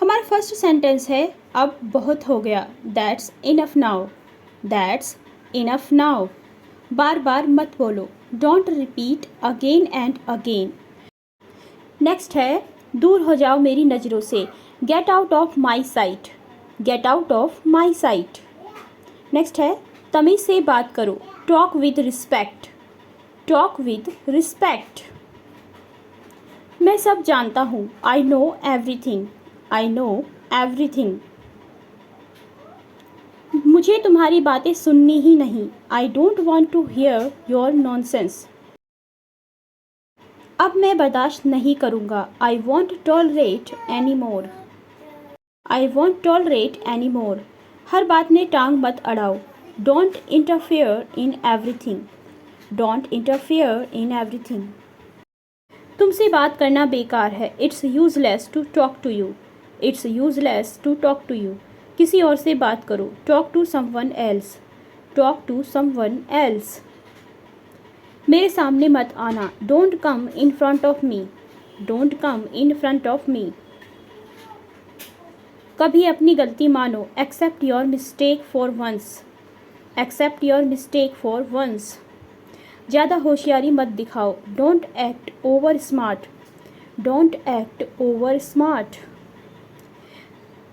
हमारा first sentence है अब बहुत हो गया। That's enough now. That's enough now. बार बार मत बोलो। Don't repeat again and again. Next है दूर हो जाओ मेरी नज़रों से। Get out of my sight. Get out of my sight. Next है तमीज़ से बात करो। Talk with respect. Talk with respect. मैं सब जानता हूँ। I know everything. I know everything. मुझे तुम्हारी बातें सुननी ही नहीं। I don't want to here your nonsense. अब मैं बर्दाश्त नहीं करूँगा। I won't tolerate any more. I won't tolerate any more. हर बात में टांग मत अड़ाओ। Don't interfere in everything. Don't interfere in everything. तुमसे बात करना बेकार है। It's useless to talk to you. It's useless to talk to you. किसी और से बात करो। Talk to someone else. Talk to someone else. मेरे सामने मत आना। Don't come in front of me. Don't come in front of me. कभी अपनी गलती मानो। Accept your mistake for once. Accept your mistake for once. ज़्यादा होशियारी मत दिखाओ। Don't act over smart. Don't act over smart.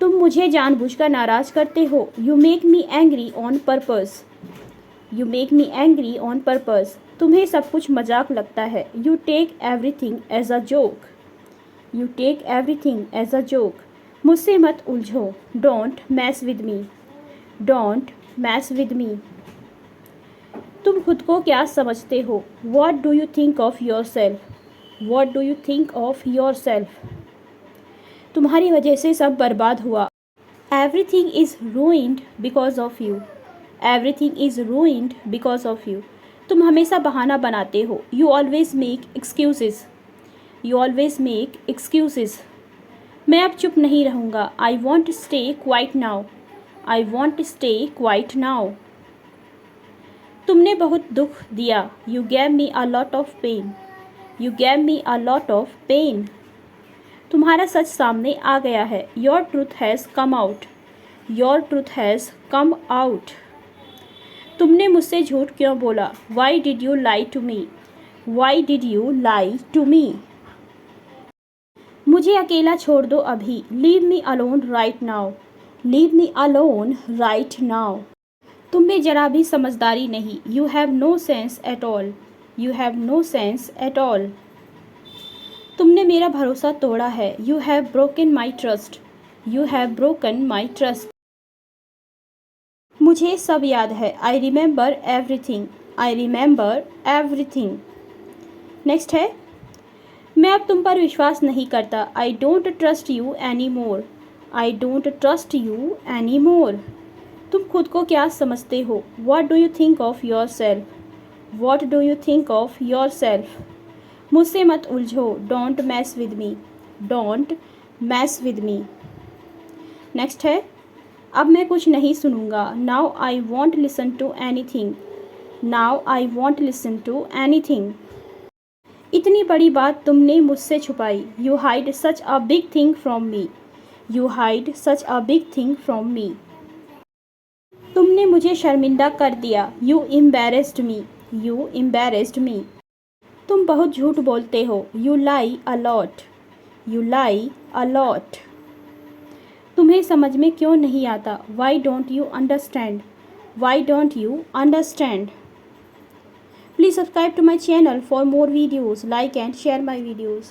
तुम मुझे जानबूझकर नाराज़ करते हो। You make me angry on purpose. You make me angry on purpose. तुम्हें सब कुछ मजाक लगता है। You take everything as a joke. You take everything as a joke. मुझसे मत उलझो। Don't mess with me. Don't mess with me. तुम खुद को क्या समझते हो। What do you think of yourself. What do you think of yourself. तुम्हारी वजह से सब बर्बाद हुआ। Everything is ruined because of you. Everything is ruined because of you. तुम हमेशा बहाना बनाते हो। You always make excuses. You always make excuses. मैं अब चुप नहीं रहूँगा। I want stay quiet now. I want stay quiet now. तुमने बहुत दुख दिया। You gave me a lot of pain. You gave me a lot of pain. तुम्हारा सच सामने आ गया है। Your truth has come out. Your truth has come out. तुमने मुझसे झूठ क्यों बोला। Why did you lie to me. Why did you lie to me. मुझे अकेला छोड़ दो अभी। Leave me alone right now. Leave me alone right now. तुम में जरा भी समझदारी नहीं। You have no sense at all. You have no sense at all. तुमने मेरा भरोसा तोड़ा है। You have broken my trust. You have broken my trust. मुझे सब याद है। I remember everything. I remember everything. Next है मैं अब तुम पर विश्वास नहीं करता। I don't trust you any more. I don't trust you any more. तुम खुद को क्या समझते हो। What do you think of yourself. What do you think of yourself. मुझसे मत उलझो। Don't mess with me. Don't mess with me. Next है अब मैं कुछ नहीं सुनूंगा। Now I won't listen to anything. Now I won't listen to anything. इतनी बड़ी बात तुमने मुझसे छुपाई। You hide such a big thing from me. You hide such a big thing from मी। तुमने मुझे शर्मिंदा कर दिया। You embarrassed me. You embarrassed me. तुम बहुत झूठ बोलते हो। You lie a lot. You lie a lot. तुम्हें समझ में क्यों नहीं आता। Why don't you understand. Why don't you understand. Please subscribe to my channel for more videos. Like and share my videos.